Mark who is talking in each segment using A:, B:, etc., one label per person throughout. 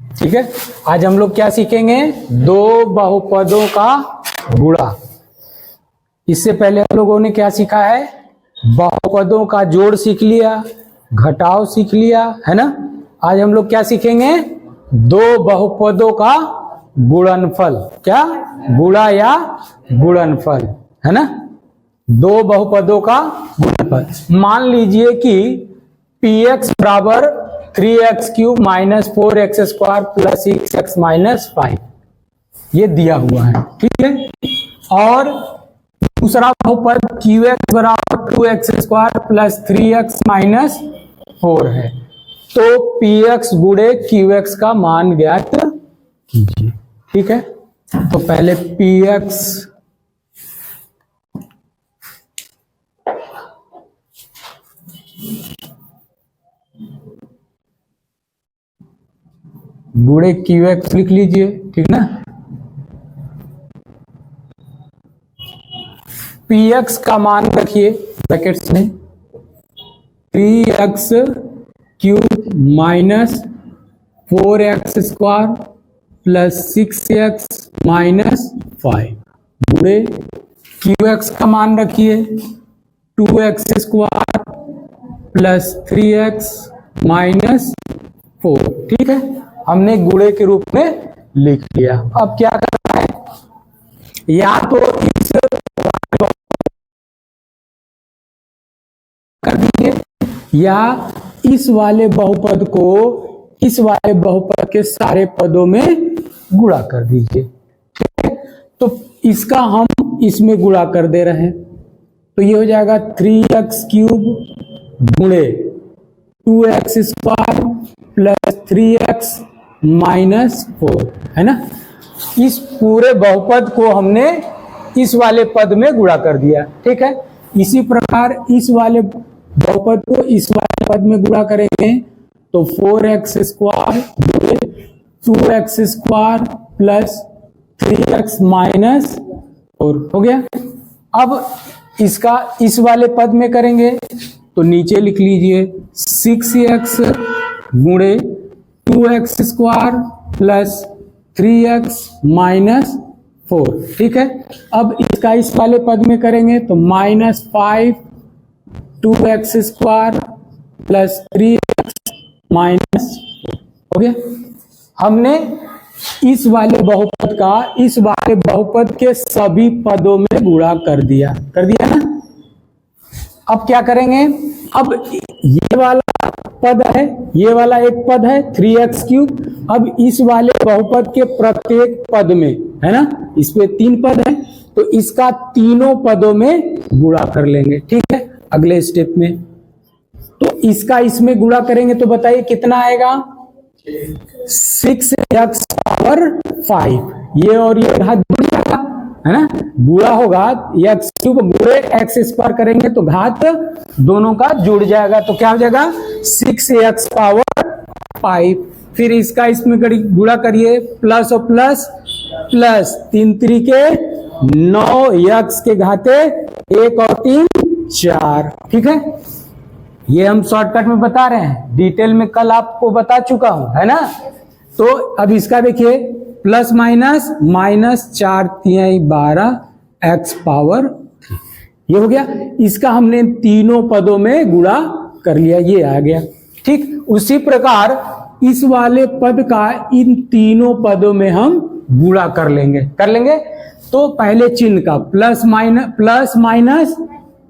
A: ठीक है, आज हम लोग क्या सीखेंगे, दो बहुपदों का गुणा। इससे पहले हम लोगों ने क्या सीखा है, बहुपदों का जोड़ सीख लिया, घटाव सीख लिया, है ना। आज हम लोग क्या सीखेंगे, दो बहुपदों का गुणनफल। क्या, गुणा या गुणनफल, है ना। दो बहुपदों का गुणनफल। मान लीजिए कि px बराबर 3x cube minus 4x square plus 6x minus 5, ये दिया हुआ है, ठीक है। और दूसरा बहुपद qx बराबर 2x square plus 3x minus 4 है। तो px गुणे qx का मान ज्ञात कीजिए, ठीक है। तो पहले px गुणे qx लिख लीजिए, ठीक ना। px का मान रखिए ब्रैकेट्स में 3x cube minus 4x square plus 6x minus 5 गुणे qx का मान रखिए 2x square plus 3x minus 4, ठीक है। हमने गुणे के रूप में लिख लिया। अब क्या करना है, या तो इस कर दीजिए या इस वाले बहुपद को इस वाले बहुपद के सारे पदों में गुणा कर दीजिए, ठीक है। तो इसका हम इसमें गुणा कर दे रहे हैं, तो ये हो जाएगा 3x क्यूब गुणे 2x square plus 3x minus 4, है ना। इस पूरे बहुपद को हमने इस वाले पद में गुणा कर दिया, ठीक है। इसी प्रकार इस वाले बहुपद को इस वाले पद में गुणा करेंगे तो 4x square 2x square plus 3x minus 4 हो गया। अब इसका इस वाले पद में करेंगे तो नीचे लिख लीजिए 6x गुणे 2x square plus 3x minus 4, ठीक है। अब इसका इस वाले पद में करेंगे तो -5 2x square plus 3x minus 4 हो गया। हमने इस वाले बहुपद का इस वाले बहुपद के सभी पदों में गुणा कर दिया ना। अब क्या करेंगे, अब ये वाला पद है, ये वाला एक पद है 3x क्यूब। अब इस वाले बहुपद के प्रत्येक पद में, है ना, इसमें 3 पद है, तो इसका तीनों पदों में गुणा कर लेंगे, ठीक है। अगले स्टेप में तो इसका इसमें गुणा करेंगे तो बताइए कितना आएगा, 6x पावर 5, ये और ये घात जुड़ जाएगा, है ना। गुणा होगा x क्यूब गुणे x स्क्वायर करेंगे तो घात दोनों का जुड़ जाएगा, तो क्या हो जाएगा 6x पावर 5। फिर इसका इसमें गुणा करिए, प्लस और प्लस प्लस 3 3 9 x के घाते 1 और 3 4, ठीक है। ये हम शॉर्टकट में बता रहे हैं, डिटेल में कल आपको बता चुका हूं, है ना। तो अब इसका देखिए प्लस माइनस -4 3 12 x पावर 3, ये हो गया। इसका हमने तीनों पदों में गुणा कर लिया, ये आ गया, ठीक। उसी प्रकार इस वाले पद का इन तीनों पदों में हम गुणा कर लेंगे। तो पहले चिन्ह का प्लस माइनस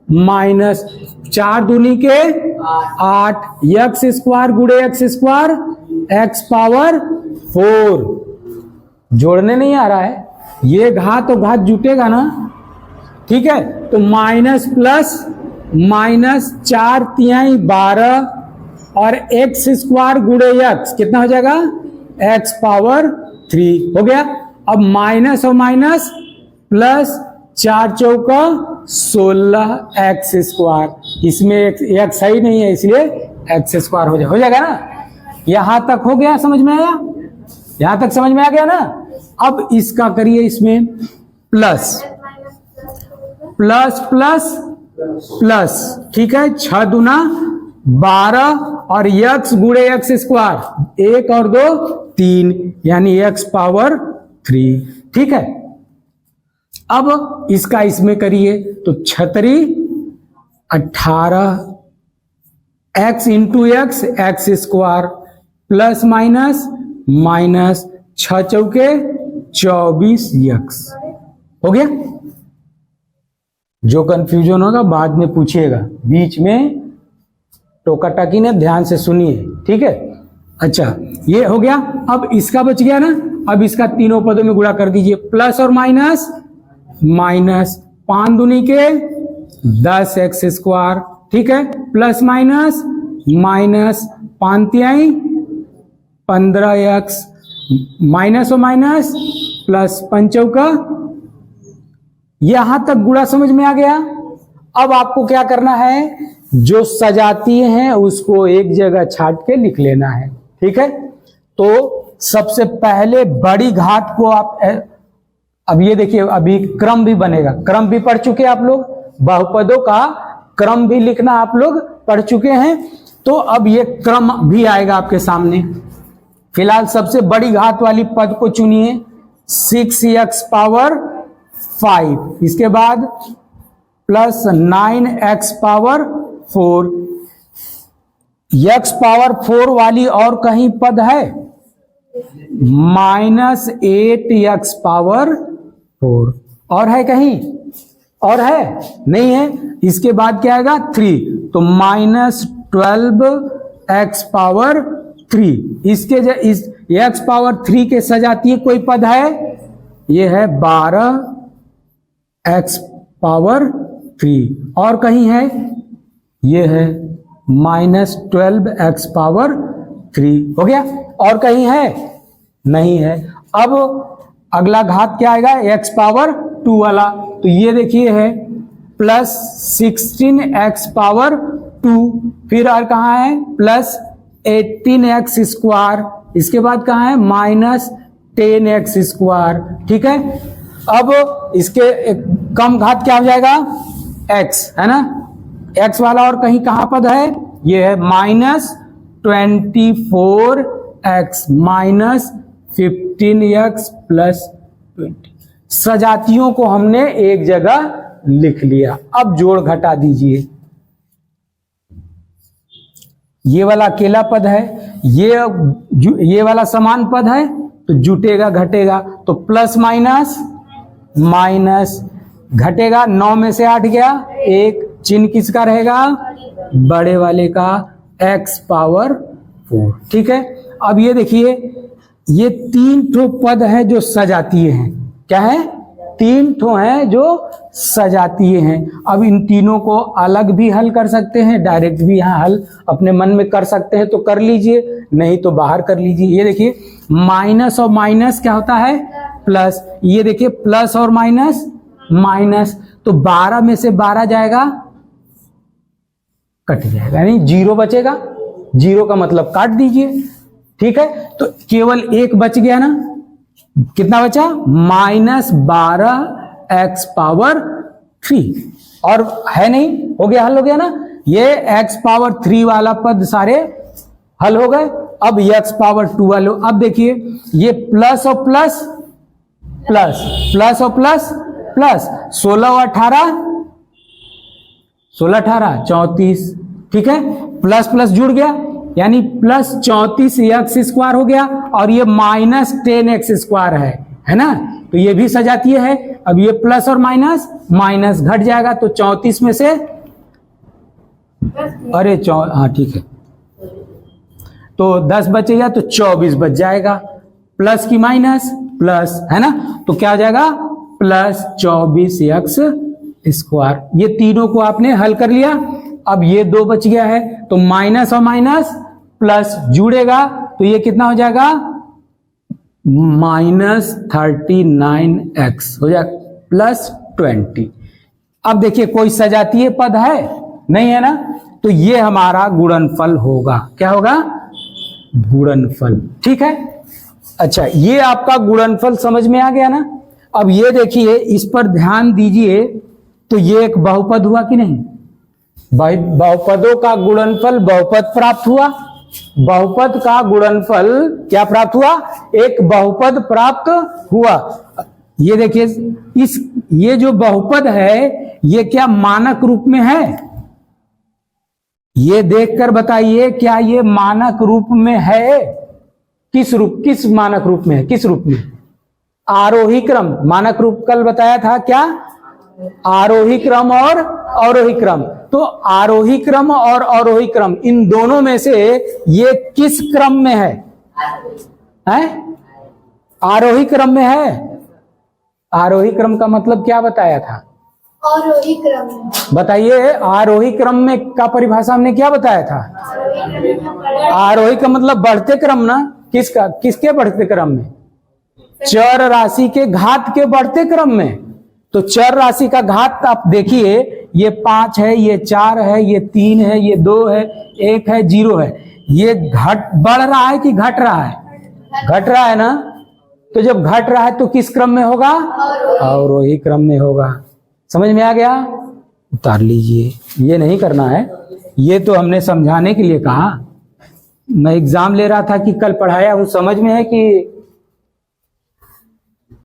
A: माइनस 4 दूनी के 8 x स्क्वायर गुणे x स्क्वायर x पावर 4, जोड़ने नहीं आ रहा है, ये घात और घात जुटेगा ना, ठीक है। तो माइनस प्लस -4 3 12 और x स्क्वायर गुणे x कितना हो जाएगा x पावर 3 हो गया। अब माइनस और माइनस प्लस 4 चौका 16 x स्क्वायर, इसमें x ही नहीं है इसलिए x स्क्वायर हो जाएगा ना। यहां तक हो गया, समझ में आया, यहां तक समझ में आ गया ना। अब इसका करिए इसमें प्लस प्लस प्लस प्लस, ठीक है। 6 दूना 12 और x गुणे x स्क्वायर 1 और 2 3 यानी x पावर 3। ठीक है, अब इसका इसमें करिए तो 36 18 x into x square plus minus minus 6 चौके 24 x हो गया। जो कंफ्यूजन होगा बाद में पूछिएगा, बीच में टोका टाकी ने ध्यान से सुनिए। ठीक है, अच्छा ये हो गया। अब इसका बच गया ना, अब इसका तीनों पदों में गुणा कर दीजिए, प्लस और माइनस माइनस 5 दूनी के 10 एक्स स्क्वायर। ठीक है, प्लस माइनस माइनस 5 तिहाई 15 एक्स माइनस और माइनस प्लस 5 चौका। यहां तक गुणा समझ में आ गया। अब आपको क्या करना है, जो सजातीय हैं उसको एक जगह छाट के लिख लेना है। ठीक है, तो सबसे पहले बड़ी घात को आप, अब ये देखिए अभी क्रम भी बनेगा, क्रम भी पढ़ चुके आप लोग, बहुपदों का क्रम भी लिखना आप लोग पढ़ चुके हैं, तो अब ये क्रम भी आएगा आपके सामने। फिलहाल सबसे बड़ी घात वाली पद को चुनिए, 6x पावर 5, इसके बाद plus 9x power 4। x power 4 वाली और कहीं पद है, माइनस 8x पावर 4 और है कहीं, और है नहीं है। इसके बाद क्या आएगा 3, तो माइनस 12x पावर 3। इसके इस x पावर 3 के सजातीय कोई पद है, ये है 12x पावर 3, और कहीं है, ये है माइनस 12x पावर 3। हो गया, और कहीं है नहीं है। अब अगला घात क्या आएगा, x पावर 2 वाला, तो ये देखिए है प्लस 16x पावर 2, फिर और कहाँ है प्लस 18x स्क्वायर, इसके बाद कहाँ है माइनस 10x स्क्वायर। ठीक है, अब इसके कम घात क्या हो जाएगा, x है ना, x वाला और कहीं कहाँ पद है, ये है minus 24x minus 15x plus 20। सजातियों को हमने एक जगह लिख लिया। अब जोड़ घटा दीजिए, ये वाला अकेला पद है, ये वाला समान पद है, तो जुटेगा घटेगा, तो प्लस माइनस माइनस घटेगा, 9 में से 8 गया, एक चिन्ह किसका रहेगा, बड़े वाले का, x पावर 4। ठीक है, अब ये देखिए ये 3 ठो पद है जो सजातीय हैं। क्या है, 3 ठो हैं जो सजातीय हैं। अब इन तीनों को अलग भी हल कर सकते हैं, डायरेक्ट भी यहाँ हल अपने मन में कर सकते हैं तो कर लीजिए, नहीं तो बाहर कर लीजिए। ये देखिए माइनस और माइनस क्या होता है, प्लस। ये देखिए प्लस और माइनस माइनस, तो 12 में से 12 जाएगा, कट जाएगा, यानी 0 बचेगा। 0 का मतलब काट दीजिए। ठीक है, तो केवल एक बच गया ना, कितना बचा, माइनस 12x पावर 3, और है नहीं, हो गया, हल हो गया ना। ये x पावर 3 वाला पद सारे हल हो गए। अब x पावर 2 वाले, अब देखिए ये प्लस और प्लस प्लस, प्लस और प्लस प्लस, 16 और 18 16 18 34। ठीक है, प्लस प्लस जुड़ गया, यानी प्लस 34x स्क्वायर हो गया, और ये माइनस 10x स्क्वायर है ना, तो ये भी सजातीय है। अब ये प्लस और माइनस माइनस घट जाएगा, तो 34 में से, अरे हाँ ठीक है, तो 10 बचेगा तो 24 बच जाएगा, प्लस की माइनस प्लस, है ना, तो क्या हो जाएगा प्लस 24x स्क्वायर। ये तीनों को आपने हल कर लिया। अब ये 2 बच गया है, तो माइनस और माइनस प्लस जुड़ेगा, तो ये कितना हो जाएगा, माइनस 39x हो जाएगा प्लस 20। अब देखिए कोई सजातीय पद है नहीं, है ना, तो ये हमारा गुणनफल होगा। क्या होगा, गुणनफल। ठीक है, अच्छा ये आपका गुणनफल समझ में आ गया ना। अब ये देखिए, इस पर ध्यान दीजिए, तो ये एक बहुपद हुआ कि नहीं, बहुपदों का गुणनफल बहुपद प्राप्त हुआ, बहुपद का गुणनफल क्या प्राप्त हुआ, एक बहुपद प्राप्त हुआ। ये देखिए ये जो बहुपद है ये क्या मानक रूप में है, ये देखकर बताइए क्या ये मानक रूप में है, किस मानक रूप में है, किस रूप में, आरोही क्रम मानक रूप कल बताया था क्या, आरोही क्रम और अवरोही क्रम। तो आरोही क्रम और अवरोही क्रम इन दोनों में से ये किस क्रम में है, आरोही क्रम में है। आरोही क्रम का मतलब क्या बताया था,
B: आरोही क्रम।
A: बताइए आरोही क्रम में का परिभाषा हमने क्या बताया था, आरोही का मतलब बढ़ते क्रम ना, किसका, किसके बढ़ते क्रम में, चर राशि के घात के बढ़ते क्रम में। तो चर राशि का घात आप देखिए, ये 5 है, ये 4 है, ये 3 है, ये 2 है, 1 है, 0 है, ये बढ़ रहा है कि घट रहा है, घट रहा है ना। तो जब घट रहा है तो किस क्रम में होगा, अवरोही क्रम में होगा। समझ में आ गया, उतार लीजिए, ये नहीं करना है, ये तो हमने समझाने के लिए कहा। मैं एग्जाम ले रहा था कि कल पढ़ाया हूं, समझ में है कि